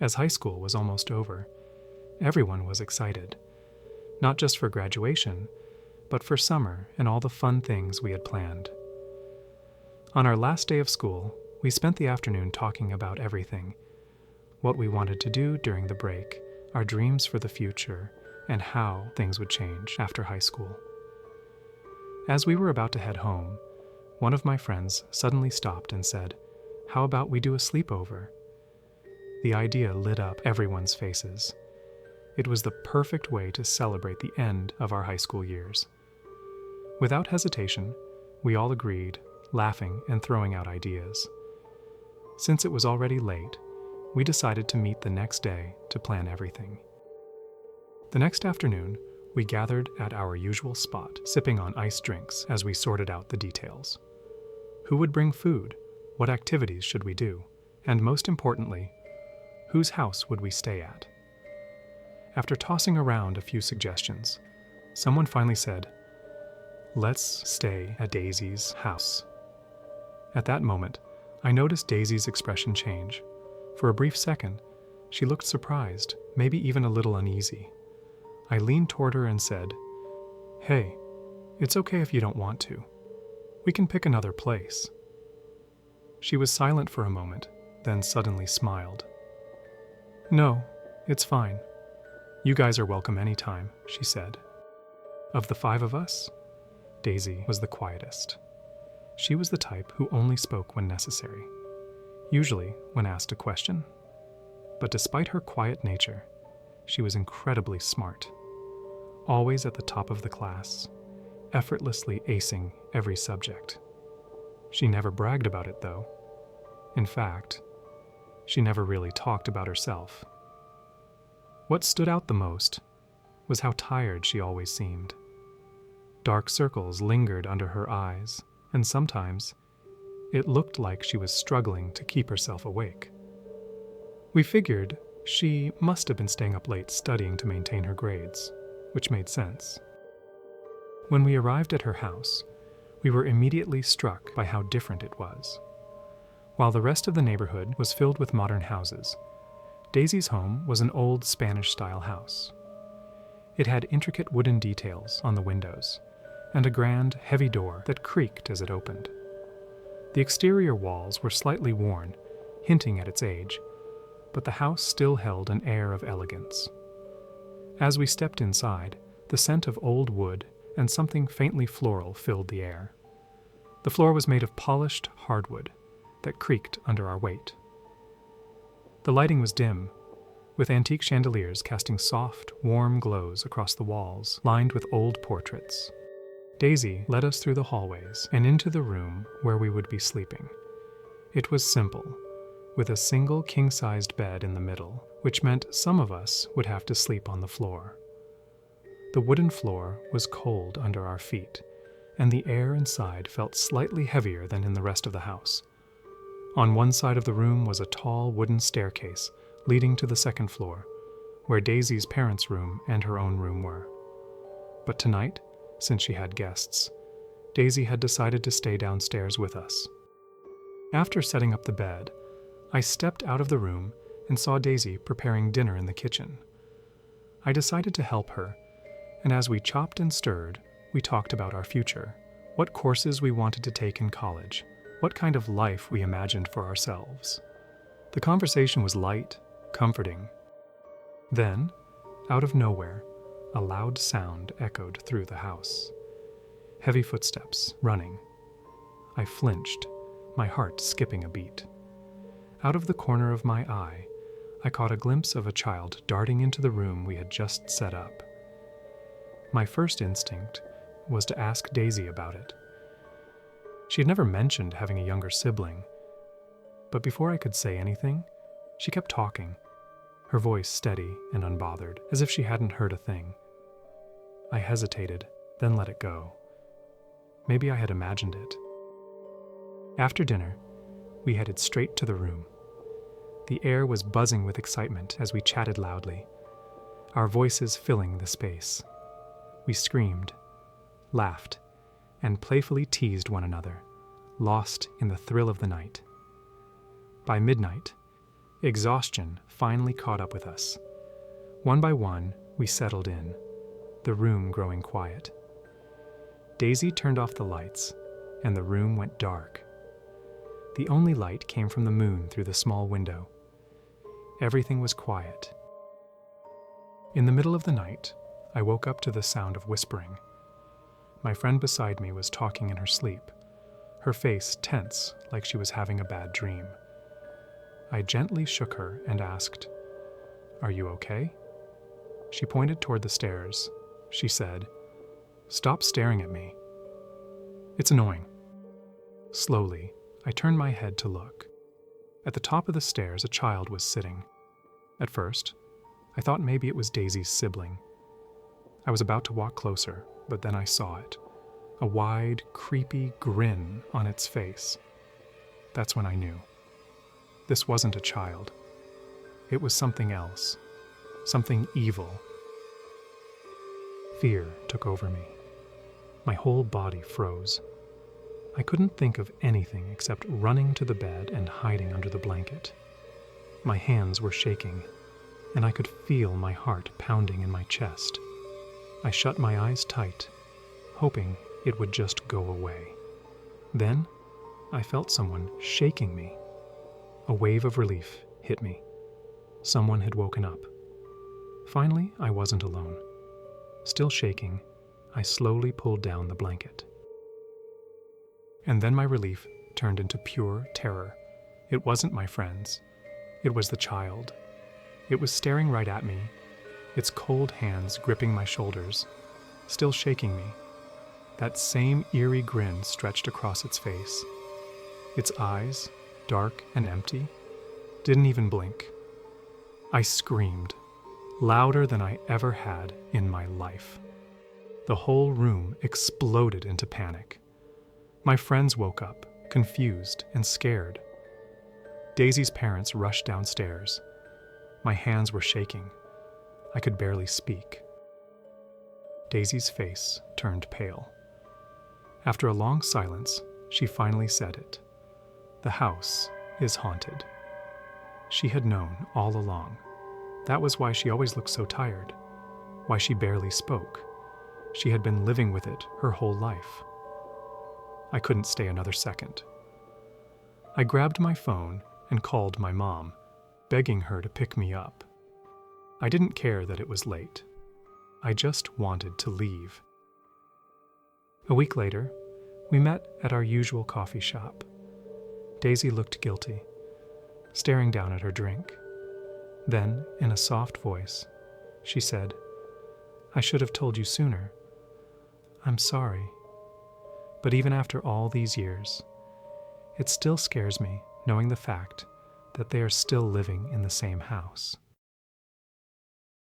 As high school was almost over, everyone was excited, not just for graduation, but for summer and all the fun things we had planned. On our last day of school, we spent the afternoon talking about everything: what we wanted to do during the break, our dreams for the future, and how things would change after high school. As we were about to head home, one of my friends suddenly stopped and said, "How about we do a sleepover?" The idea lit up everyone's faces. It was the perfect way to celebrate the end of our high school years. Without hesitation, we all agreed, laughing and throwing out ideas. Since it was already late, we decided to meet the next day to plan everything. The next afternoon, we gathered at our usual spot, sipping on iced drinks as we sorted out the details. Who would bring food? What activities should we do? And most importantly, whose house would we stay at? After tossing around a few suggestions, someone finally said, "Let's stay at Daisy's house." At that moment, I noticed Daisy's expression change. For a brief second, she looked surprised, maybe even a little uneasy. I leaned toward her and said, "Hey, it's okay if you don't want to. We can pick another place." She was silent for a moment, then suddenly smiled. "No, it's fine. You guys are welcome anytime," she said. Of the 5 of us, Daisy was the quietest. She was the type who only spoke when necessary, usually when asked a question. But despite her quiet nature, she was incredibly smart, always at the top of the class, effortlessly acing every subject. She never bragged about it, though. In fact, she never really talked about herself. What stood out the most was how tired she always seemed. Dark circles lingered under her eyes, and sometimes it looked like she was struggling to keep herself awake. We figured she must have been staying up late studying to maintain her grades, which made sense. When we arrived at her house, we were immediately struck by how different it was. While the rest of the neighborhood was filled with modern houses, Daisy's home was an old Spanish-style house. It had intricate wooden details on the windows, and a grand, heavy door that creaked as it opened. The exterior walls were slightly worn, hinting at its age, but the house still held an air of elegance. As we stepped inside, the scent of old wood and something faintly floral filled the air. The floor was made of polished hardwood that creaked under our weight. The lighting was dim, with antique chandeliers casting soft, warm glows across the walls lined with old portraits. Daisy led us through the hallways and into the room where we would be sleeping. It was simple, with a single king-sized bed in the middle, which meant some of us would have to sleep on the floor. The wooden floor was cold under our feet, and the air inside felt slightly heavier than in the rest of the house. On one side of the room was a tall wooden staircase leading to the second floor, where Daisy's parents' room and her own room were. But tonight, since she had guests, Daisy had decided to stay downstairs with us. After setting up the bed, I stepped out of the room and saw Daisy preparing dinner in the kitchen. I decided to help her, and as we chopped and stirred, we talked about our future, what courses we wanted to take in college, what kind of life we imagined for ourselves. The conversation was light, comforting. Then, out of nowhere, a loud sound echoed through the house. Heavy footsteps, running. I flinched, my heart skipping a beat. Out of the corner of my eye, I caught a glimpse of a child darting into the room we had just set up. My first instinct was to ask Daisy about it. She had never mentioned having a younger sibling, but before I could say anything, she kept talking, her voice steady and unbothered, as if she hadn't heard a thing. I hesitated, then let it go. Maybe I had imagined it. After dinner, we headed straight to the room. The air was buzzing with excitement as we chatted loudly, our voices filling the space. We screamed, laughed, and playfully teased one another, lost in the thrill of the night. By midnight, Exhaustion finally caught up with us. One by one, we settled in, the room growing quiet. Daisy turned off the lights, and the room went dark. The only light came from the moon through the small window. Everything was quiet. In the middle of the night, I woke up to the sound of whispering. My friend beside me was talking in her sleep, her face tense like she was having a bad dream. I gently shook her and asked, "Are you okay?" She pointed toward the stairs. She said, "Stop staring at me. It's annoying." Slowly, I turned my head to look. At the top of the stairs, a child was sitting. At first, I thought maybe it was Daisy's sibling. I was about to walk closer, but then I saw it. A wide, creepy grin on its face. That's when I knew. This wasn't a child. It was something else. Something evil. Fear took over me. My whole body froze. I couldn't think of anything except running to the bed and hiding under the blanket. My hands were shaking, and I could feel my heart pounding in my chest. I shut my eyes tight, hoping it would just go away. Then, I felt someone shaking me. A wave of relief hit me. Someone had woken up. Finally, I wasn't alone. Still shaking, I slowly pulled down the blanket. And then my relief turned into pure terror. It wasn't my friends. It was the child. It was staring right at me, its cold hands gripping my shoulders, still shaking me. That same eerie grin stretched across its face. Its eyes, dark and empty, didn't even blink. I screamed, louder than I ever had in my life. The whole room exploded into panic. My friends woke up, confused and scared. Daisy's parents rushed downstairs. My hands were shaking. I could barely speak. Daisy's face turned pale. After a long silence, she finally said it. "The house is haunted." She had known all along. That was why she always looked so tired, why she barely spoke. She had been living with it her whole life. I couldn't stay another second. I grabbed my phone and called my mom, begging her to pick me up. I didn't care that it was late. I just wanted to leave. A week later, we met at our usual coffee shop. Daisy looked guilty, staring down at her drink. Then, in a soft voice, she said, "I should have told you sooner. I'm sorry. But even after all these years, it still scares me knowing the fact that they are still living in the same house."